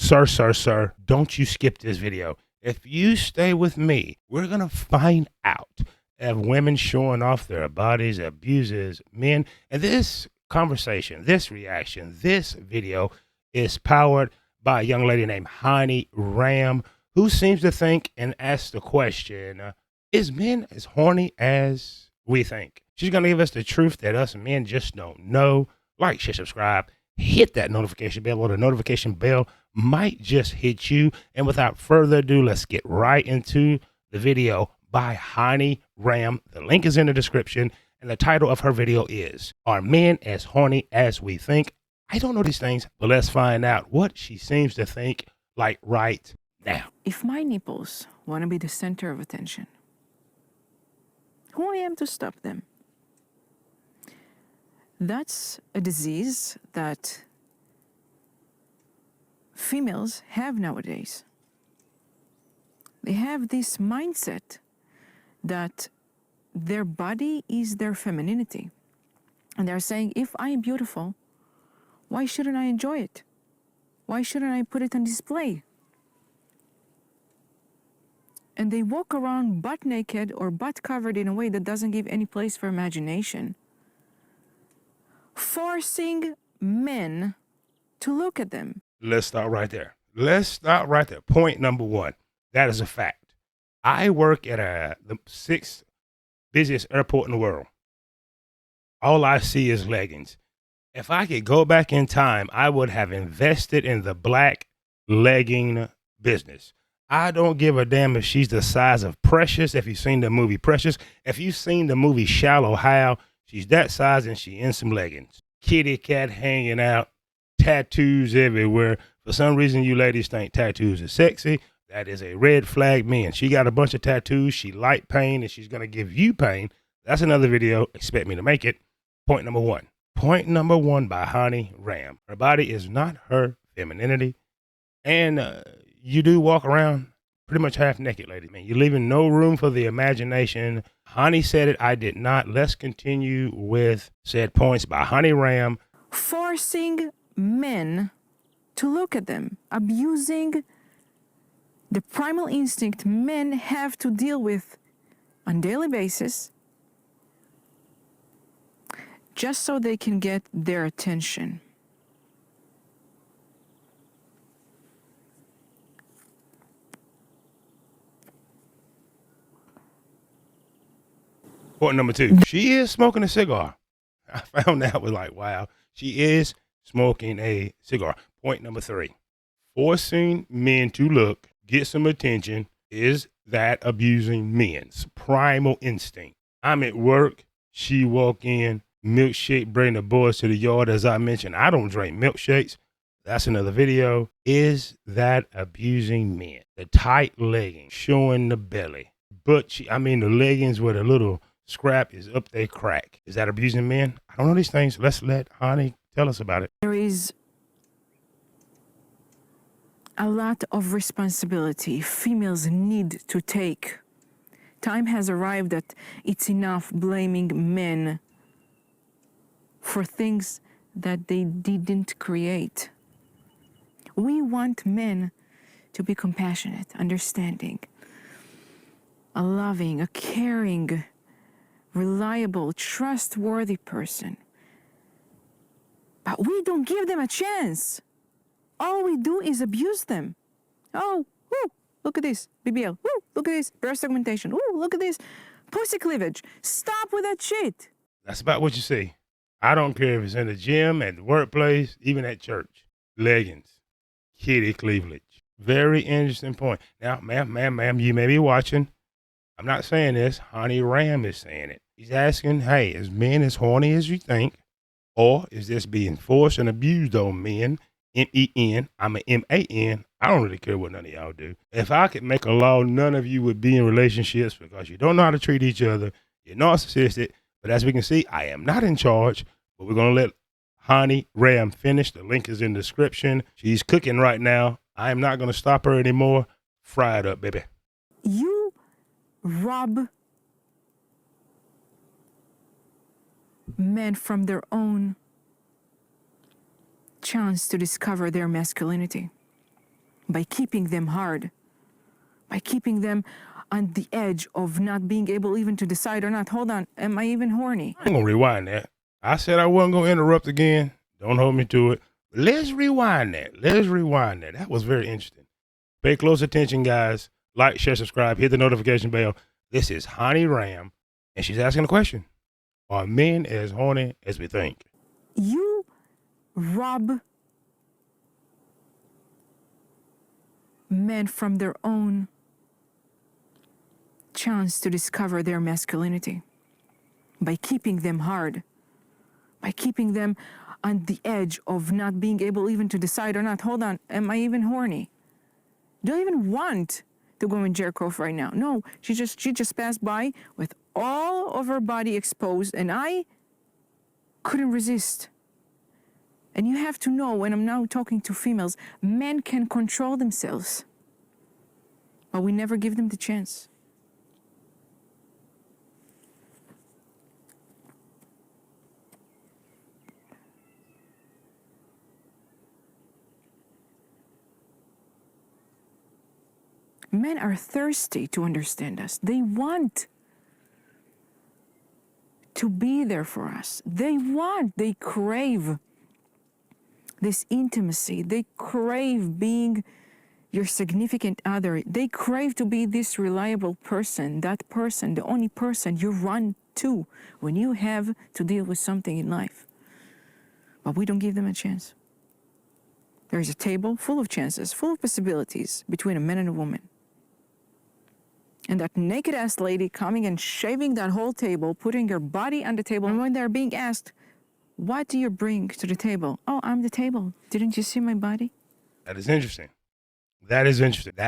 Sir, don't you skip this video. If you stay with me, we're going to find out if women showing off their bodies abuses men. And this conversation, this reaction, this video is powered by a young lady named Hanni Ram, who seems to think and ask the question, is men as horny as we think? She's going to give us the truth that us men just don't know. Like, share, subscribe, hit that notification bell, or the notification bell might just hit you. And without further ado, let's get right into the video by Hanni Ram. The link is in the description, and the title of her video is, Are Men as Horny as We Think? I don't know these things, but let's find out what she seems to think like right now. If my nipples want to be the center of attention, who I am to stop them? That's a disease that females have nowadays. They have this mindset that their body is their femininity. And they're saying, if I am beautiful, why shouldn't I enjoy it? Why shouldn't I put it on display? And they walk around butt naked or butt covered in a way that doesn't give any place for imagination, forcing men to look at them. Let's start right there. Point number one. That is a fact. I work at the sixth busiest airport in the world. All I see is leggings. If I could go back in time, I would have invested in the black legging business. I don't give a damn if she's the size of Precious. If you've seen the movie Precious, if you've seen the movie Shallow Hal, she's that size and she in some leggings. Kitty cat hanging out, tattoos everywhere. For some reason, you ladies think tattoos are sexy. That is a red flag, man. She got a bunch of tattoos. She like pain and she's going to give you pain. That's another video. Expect me to make it. Point number one. Point number one by Hanni Ram. Her body is not her femininity. And you do walk around pretty much half naked, ladies. Man, you're leaving no room for the imagination. Hanni said it. I did not. Let's continue with said points by Hanni Ram. Forcing men to look at them, abusing the primal instinct men have to deal with on a daily basis, just so they can get their attention. Point number two, she is smoking a cigar. I found that was like, wow, she is smoking a cigar. Point number three, forcing men to look, get some attention. Is that abusing men's primal instinct? I'm at work. She walk in, milkshake, bring the boys to the yard. As I mentioned, I don't drink milkshakes. That's another video. Is that abusing men? The tight leggings, showing the belly. But the leggings with a little scrap is up their crack. Is that abusing men? I don't know these things. Let's let Hanni tell us about it. There is a lot of responsibility females need to take. Time has arrived that it's enough blaming men for things that they didn't create. We want men to be compassionate, understanding, a loving, a caring, reliable, trustworthy person. But we don't give them a chance. All we do is abuse them. Oh, woo, look at this, BBL. Woo, look at this, breast augmentation. Woo, look at this, pussy cleavage. Stop with that shit. That's about what you see. I don't care if it's in the gym, at the workplace, even at church. Leggings, kitty cleavage. Very interesting point. Now, ma'am, you may be watching. I'm not saying this. Hanni Ram is saying it. He's asking, hey, is men as horny as you think? Or is this being forced and abused on men? M-E-N. I'm an M-A-N. I don't really care what none of y'all do. If I could make a law, none of you would be in relationships because you don't know how to treat each other. You're narcissistic. But as we can see, I am not in charge. But we're going to let Hanni Ram finish. The link is in the description. She's cooking right now. I am not going to stop her anymore. Fry it up, baby. You rob men from their own chance to discover their masculinity. by keeping them hard, by keeping them on the edge of not being able even to decide or not. Hold on, am I even horny? I'm going to rewind that. I said I wasn't going to interrupt again. Don't hold me to it. Let's rewind that. That was very interesting. Pay close attention, guys. Like, share, subscribe, hit the notification bell. This is Hanni Ram, and she's asking a question. Are men as horny as we think? You rob men from their own chance to discover their masculinity by keeping them hard, by keeping them on the edge of not being able even to decide or not. Hold on, am I even horny? Do I even want to go and jerk off right now? No, she just passed by with all of her body exposed, and I couldn't resist. And you have to know, when I'm now talking to females, men can control themselves, but we never give them the chance. Men are thirsty to understand us. They want to be there for us. They crave this intimacy. They crave being your significant other. They crave to be this reliable person, that person, the only person you run to when you have to deal with something in life. But we don't give them a chance. There is a table full of chances, full of possibilities between a man and a woman. And that naked ass lady coming and shaving that whole table, putting her body on the table. And when they're being asked, what do you bring to the table? Oh, I'm the table. Didn't you see my body? That is interesting. That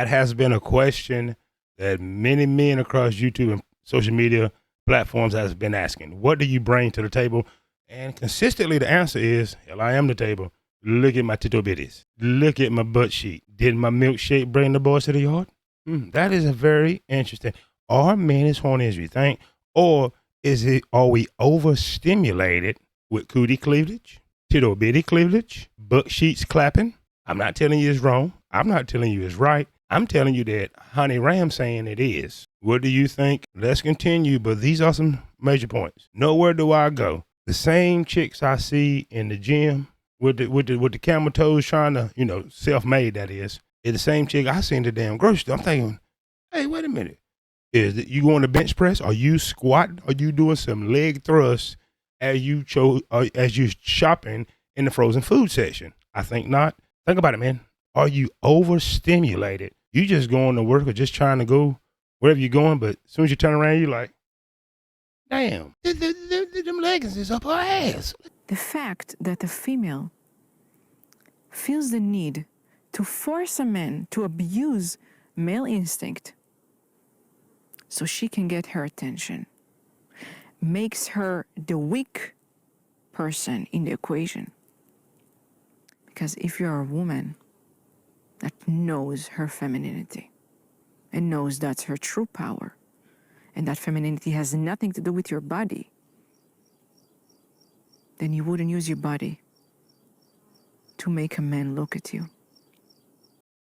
has been a question that many men across YouTube and social media platforms has been asking. What do you bring to the table? And consistently the answer is, hell, I am the table. Look at my tito bitties. Look at my butt sheet. Did my milkshake bring the boys to the yard? That is a very interesting. Are men as horny as we think? Or are we overstimulated with cootie cleavage, tito bitty cleavage, butt sheets clapping? I'm not telling you it's wrong. I'm not telling you it's right. I'm telling you that Hanni Ram saying it is. What do you think? Let's continue, but these are some major points. Nowhere do I go. The same chicks I see in the gym with the camel toes trying to, self-made that is the same chick I see in the damn grocery store. I'm thinking, hey, wait a minute. Is it you going to bench press? Are you squatting? Are you doing some leg thrusts as you shopping in the frozen food section? I think not. Think about it, man. Are you overstimulated? You just going to work or just trying to go wherever you're going, but as soon as you turn around, you're like, damn, them leggings is up her ass. The fact that a female feels the need to force a man to abuse male instinct so she can get her attention makes her the weak person in the equation. Because if you're a woman that knows her femininity and knows that's her true power, and that femininity has nothing to do with your body, then you wouldn't use your body to make a man look at you.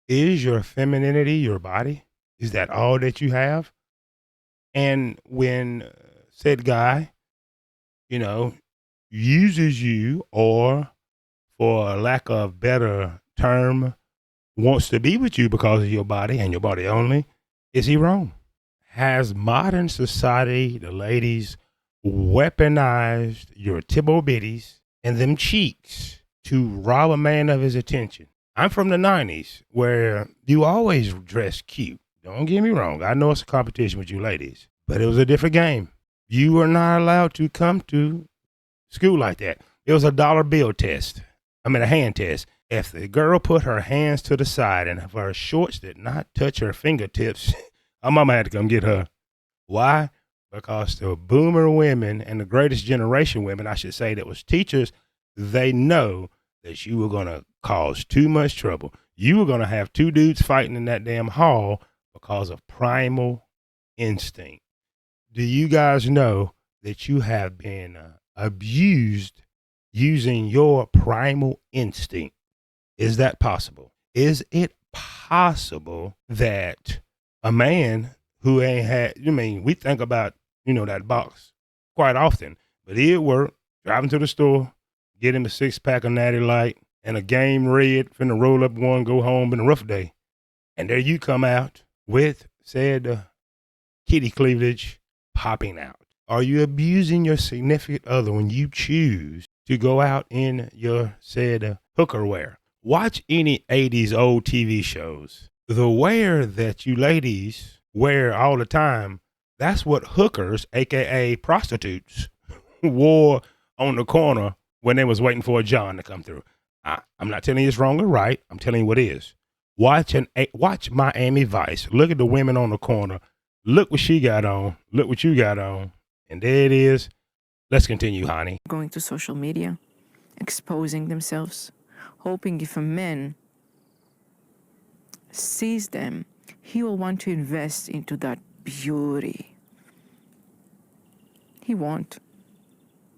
Is your femininity your body? Is that all that you have? And when said guy, uses you, or for lack of better term, wants to be with you because of your body and your body only, is he wrong? Has modern society, the ladies, weaponized your tibbo bitties and them cheeks to rob a man of his attention? I'm from the 90s, where you always dress cute. Don't get me wrong. I know it's a competition with you ladies, but it was a different game. You were not allowed to come to school like that. It was a dollar bill test. A hand test. If the girl put her hands to the side and if her shorts did not touch her fingertips, her mama had to come get her. Why? Because the boomer women and the greatest generation women, I should say, that was teachers, they know that you were going to cause too much trouble. You were going to have two dudes fighting in that damn hall because of primal instinct. Do you guys know that you have been abused using your primal instinct? Is that possible? Is it possible? possible that a man who ain't had, we think about, that box quite often, but he'd work, driving to the store, get him a 6-pack of Natty Light and a Game Red, finna roll up one, go home, been a rough day. And there you come out with said kitty cleavage popping out. Are you abusing your significant other when you choose to go out in your said hooker wear? Watch any 80s old TV shows. The wear that you ladies wear all the time, that's what hookers, aka prostitutes, wore on the corner when they was waiting for a John to come through. I'm not telling you it's wrong or right. I'm telling you what is. Watch Miami Vice. Look at the women on the corner. Look what she got on. Look what you got on. And there it is. Let's continue, Hanni. Going to social media, exposing themselves, hoping if a man sees them, he will want to invest into that beauty. He won't.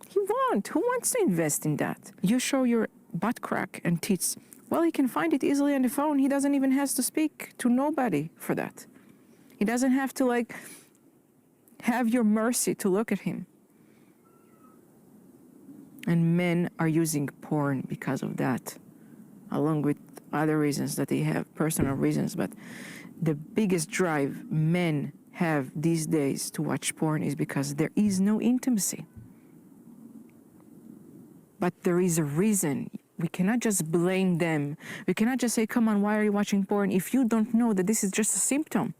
He won't. Who wants to invest in that? You show your butt crack and tits. Well, he can find it easily on the phone. He doesn't even have to speak to nobody for that. He doesn't have to have your mercy to look at him. And men are using porn because of that, along with other reasons that they have, personal reasons. But the biggest drive men have these days to watch porn is because there is no intimacy. But there is a reason. We cannot just blame them. We cannot just say, come on, why are you watching porn? If you don't know that this is just a symptom.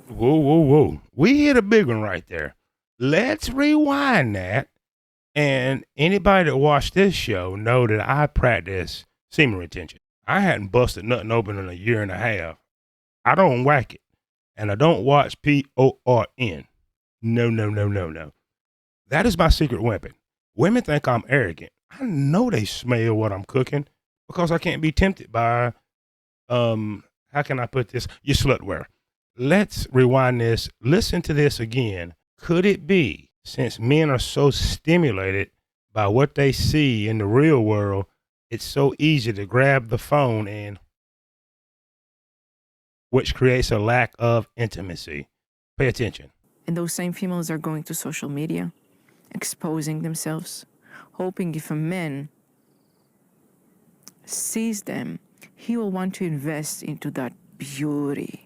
Whoa. We hit a big one right there. Let's rewind that. And anybody that watched this show know that I practice semen retention. I hadn't busted nothing open in a year and a half. I don't whack it. And I don't watch porn. No. That is my secret weapon. Women think I'm arrogant. I know they smell what I'm cooking because I can't be tempted by, how can I put this? Your slutware. Let's rewind this. Listen to this again. Could it be, since men are so stimulated by what they see in the real world, it's so easy to grab the phone and, which creates a lack of intimacy. Pay attention. And those same females are going to social media, exposing themselves, hoping if a man sees them, he will want to invest into that beauty.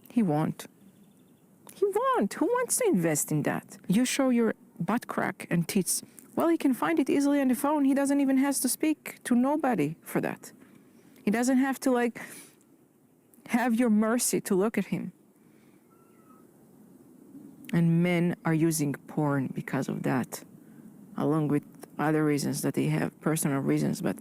He won't. He won't. Who wants to invest in that? You show your butt crack and tits. Well, he can find it easily on the phone. He doesn't even have to speak to nobody for that. He doesn't have to have your mercy to look at him. And men are using porn because of that, along with other reasons that they have, personal reasons. But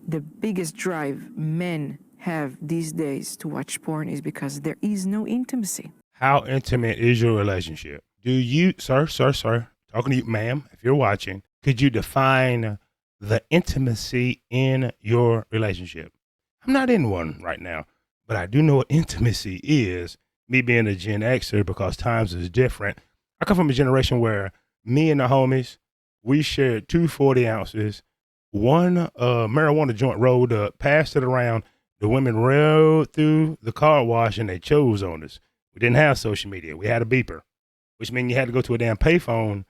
the biggest drive men have these days to watch porn is because there is no intimacy. How intimate is your relationship? Do you, sir, talking to you, ma'am, if you're watching, could you define the intimacy in your relationship? I'm not in one right now, but I do know what intimacy is, me being a Gen Xer, because times is different. I come from a generation where me and the homies, we shared 2 40 ounces, one marijuana joint rolled up, passed it around. The women rode through the car wash and they chose on us. We didn't have social media. We had a beeper, which meant you had to go to a damn payphone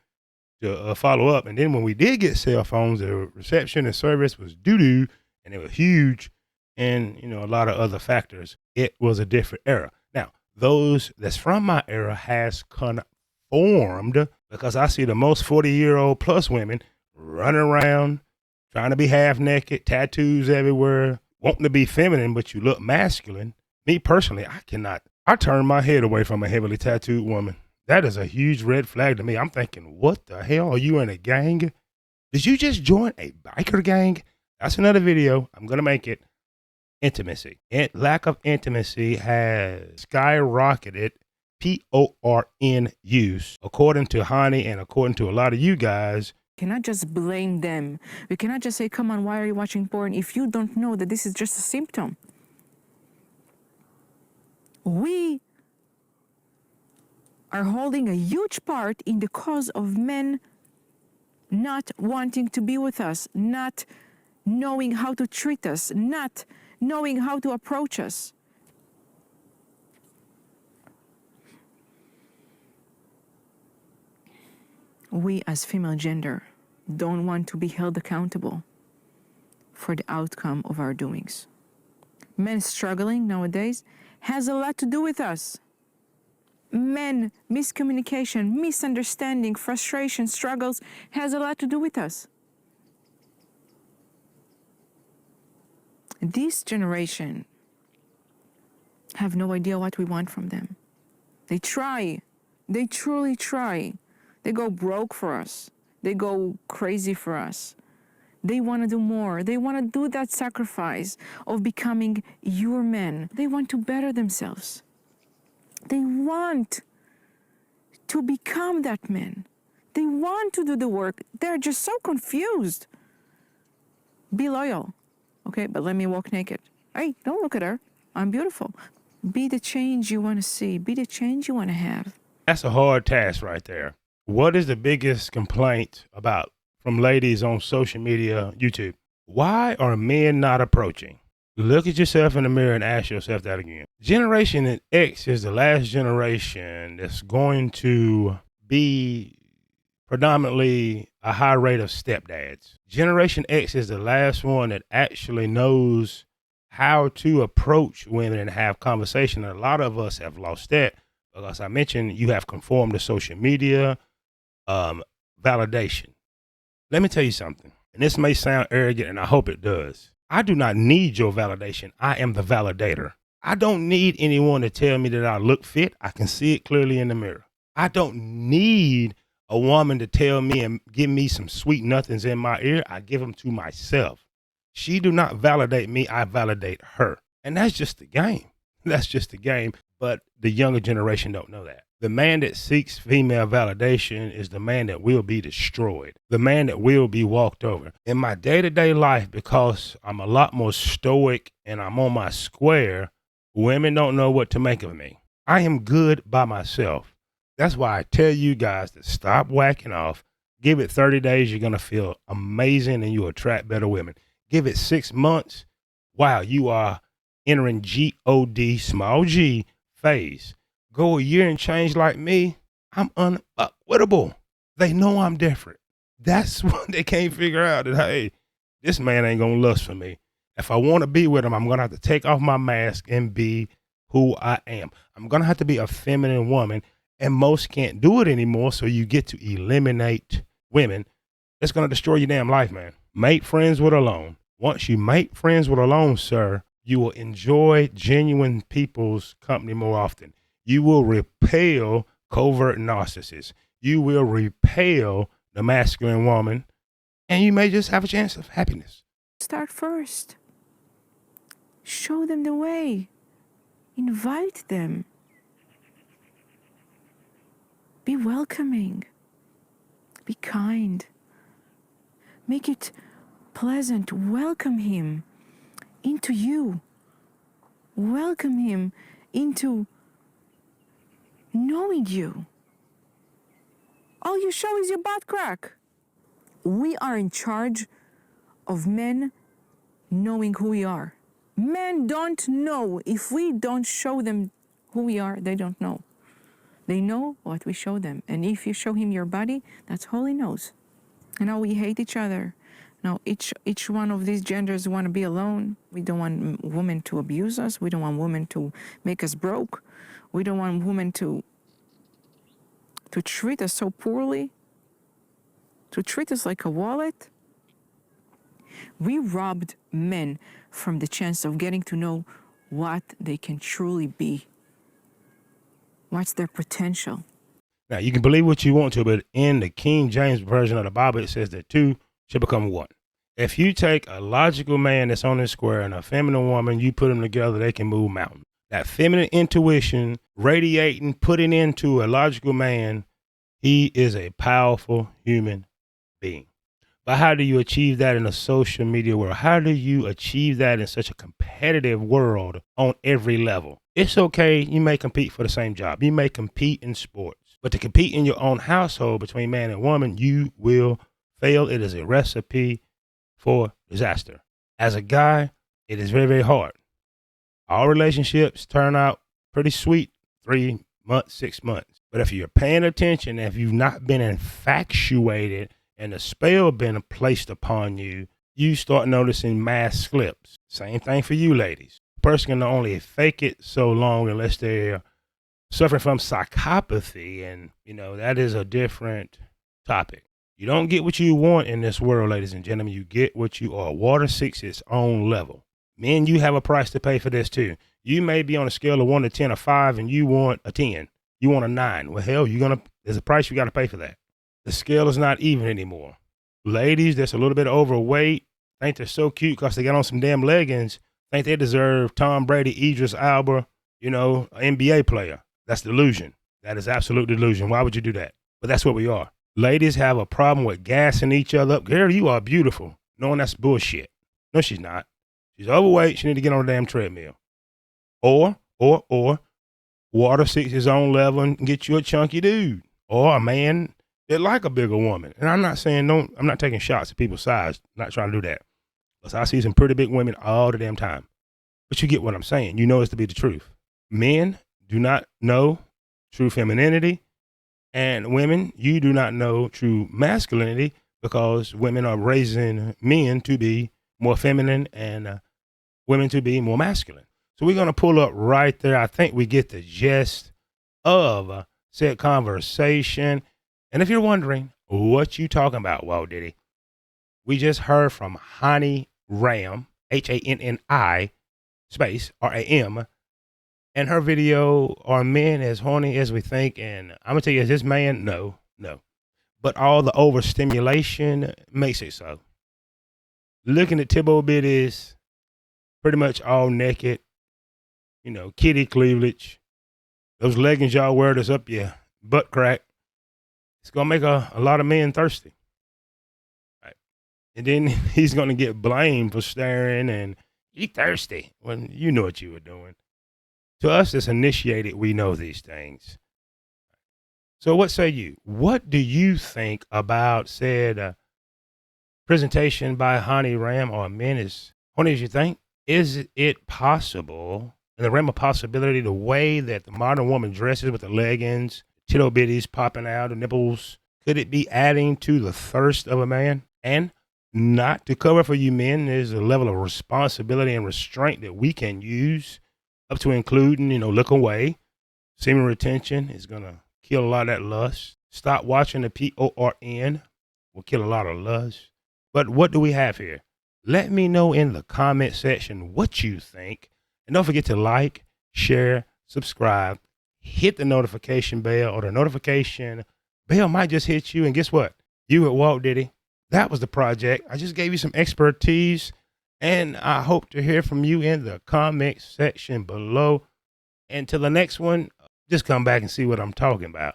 to follow up. And then when we did get cell phones, the reception and service was doo-doo, and it was huge, and a lot of other factors. It was a different era. Now, those that's from my era has conformed, because I see the most 40-year-old plus women running around trying to be half naked, tattoos everywhere, wanting to be feminine, but you look masculine. Me personally, I cannot. I turn my head away from a heavily tattooed woman. That is a huge red flag to me. I'm thinking, what the hell? Are you in a gang? Did you just join a biker gang? That's another video. I'm going to make it. Intimacy. Lack of intimacy has skyrocketed porn use, according to Hanni and according to a lot of you guys. Cannot just blame them. We cannot just say, come on, why are you watching porn? If you don't know that this is just a symptom. We are holding a huge part in the cause of men not wanting to be with us, not knowing how to treat us, not knowing how to approach us. We as female gender don't want to be held accountable for the outcome of our doings. Men struggling nowadays has a lot to do with us. Men, miscommunication, misunderstanding, frustration, struggles has a lot to do with us. This generation have no idea what we want from them. They try. They truly try. They go broke for us. They go crazy for us. They want to do more. They want to do that sacrifice of becoming your men. They want to better themselves. They want to become that man. They want to do the work. They're just so confused. Be loyal. Okay, but let me walk naked. Hey, don't look at her. I'm beautiful. Be the change you want to see. Be the change you want to have. That's a hard task right there. What is the biggest complaint about from ladies on social media, YouTube? Why are men not approaching? Look at yourself in the mirror and ask yourself that again. Generation X is the last generation that's going to be predominantly a high rate of stepdads. Generation X is the last one that actually knows how to approach women and have conversation. And a lot of us have lost that because I mentioned you have conformed to social media validation. Let me tell you something, and this may sound arrogant, and I hope it does. I do not need your validation. I am the validator. I don't need anyone to tell me that I look fit. I can see it clearly in the mirror. I don't need a woman to tell me and give me some sweet nothings in my ear. I give them to myself. She do not validate me. I validate her. And that's just the game. That's just the game. But the younger generation don't know that. The man that seeks female validation is the man that will be destroyed. The man that will be walked over. In my day-to-day life, because I'm a lot more stoic and I'm on my square, women don't know what to make of me. I am good by myself. That's why I tell you guys to stop whacking off. Give it 30 days, you're going to feel amazing and you attract better women. Give it 6 months. Wow, you are entering G-O-D, small G phase. Go a year and change like me, I'm unquittable. They know I'm different. That's what they can't figure out, that, hey, this man ain't going to lust for me. If I want to be with him, I'm going to have to take off my mask and be who I am. I'm going to have to be a feminine woman, and most can't do it anymore, so you get to eliminate women. It's going to destroy your damn life, man. Make friends with alone. Once you make friends with alone, sir, you will enjoy genuine people's company more often. You will repel covert narcissists. You will repel the masculine woman, and you may just have a chance of happiness. Start first. Show them the way. Invite them. Be welcoming. Be kind. Make it pleasant. Welcome him into you. Welcome him into knowing you. All you show is your butt crack. We are in charge of men knowing who we are. Men don't know. If we don't show them who we are, they don't know. They know what we show them. And if you show him your body, that's all he knows. And now we hate each other. Now each one of these genders want to be alone. We don't want women to abuse us. We don't want women to make us broke. We don't want women to treat us so poorly, to treat us like a wallet. We robbed men from the chance of getting to know what they can truly be. What's their potential? Now, you can believe what you want to, but in the King James Version of the Bible, it says that two should become one. If you take a logical man that's on the square and a feminine woman, you put them together, they can move mountains. That feminine intuition radiating, putting into a logical man, he is a powerful human being. But how do you achieve that in a social media world? How do you achieve that in such a competitive world on every level? It's okay. You may compete for the same job. You may compete in sports. But to compete in your own household between man and woman, you will fail. It is a recipe for disaster. As a guy, It is very, very hard. All relationships turn out pretty sweet 3 months, 6 months. But if you're paying attention, if you've not been infatuated and the spell been placed upon you, you start noticing mass slips. Same thing for you ladies. A person can only fake it so long unless they're suffering from psychopathy, and that is a different topic. You don't get what you want in this world, ladies and gentlemen. You get what you are. Water seeks its own level. Men, you have a price to pay for this too. You may be on a scale of 1 to 10 or 5 and you want a 10. You want a 9. Well, hell, there's a price you got to pay for that. The scale is not even anymore. Ladies that's a little bit overweight think they're so cute because they got on some damn leggings, think they deserve Tom Brady, Idris Elba, an NBA player. That's delusion. That is absolute delusion. Why would you do that? But that's what we are. Ladies have a problem with gassing each other up. Girl, you are beautiful. Knowing that's bullshit. No, she's not. She's overweight. She need to get on a damn treadmill. Or, water seeks his own level and get you a chunky dude. Or a man that like a bigger woman. And I'm not saying I'm not taking shots at people's size. I'm not trying to do that. Because I see some pretty big women all the damn time. But you get what I'm saying. You know it's to be the truth. Men do not know true femininity. And women, you do not know true masculinity because women are raising men to be more feminine and women to be more masculine. So we're going to pull up right there. I think we get the gist of said conversation. And if you're wondering what you talking about, Walt Diddy, we just heard from Hanni Ram, Hanni space RAM. And her video, are men as horny as we think? And I'm going to tell you, is this man? No. But all the overstimulation makes it so. Looking at Tibbo bitties, pretty much all naked, kitty cleavage. Those leggings y'all wear that's up your butt crack. It's going to make a lot of men thirsty. Right. And then he's going to get blamed for staring and you thirsty when you know what you were doing. To us that's initiated, we know these things. So what say you? What do you think about said presentation by Hanni Ram? Are men as horny as you think? Is it possible, in the realm of possibility, the way that the modern woman dresses with the leggings, tittle bitties popping out, the nipples, could it be adding to the thirst of a man? And not to cover for you men, there's a level of responsibility and restraint that we can use, up to including, look away. Semen retention is going to kill a lot of that lust. Stop watching the PORN will kill a lot of lust. But what do we have here? Let me know in the comment section what you think. And don't forget to like, share, subscribe, hit the notification bell, or the notification bell might just hit you. And guess what? You at Walt Diddy. That was the project. I just gave you some expertise. And I hope to hear from you in the comment section below. Until the next one, just come back and see what I'm talking about.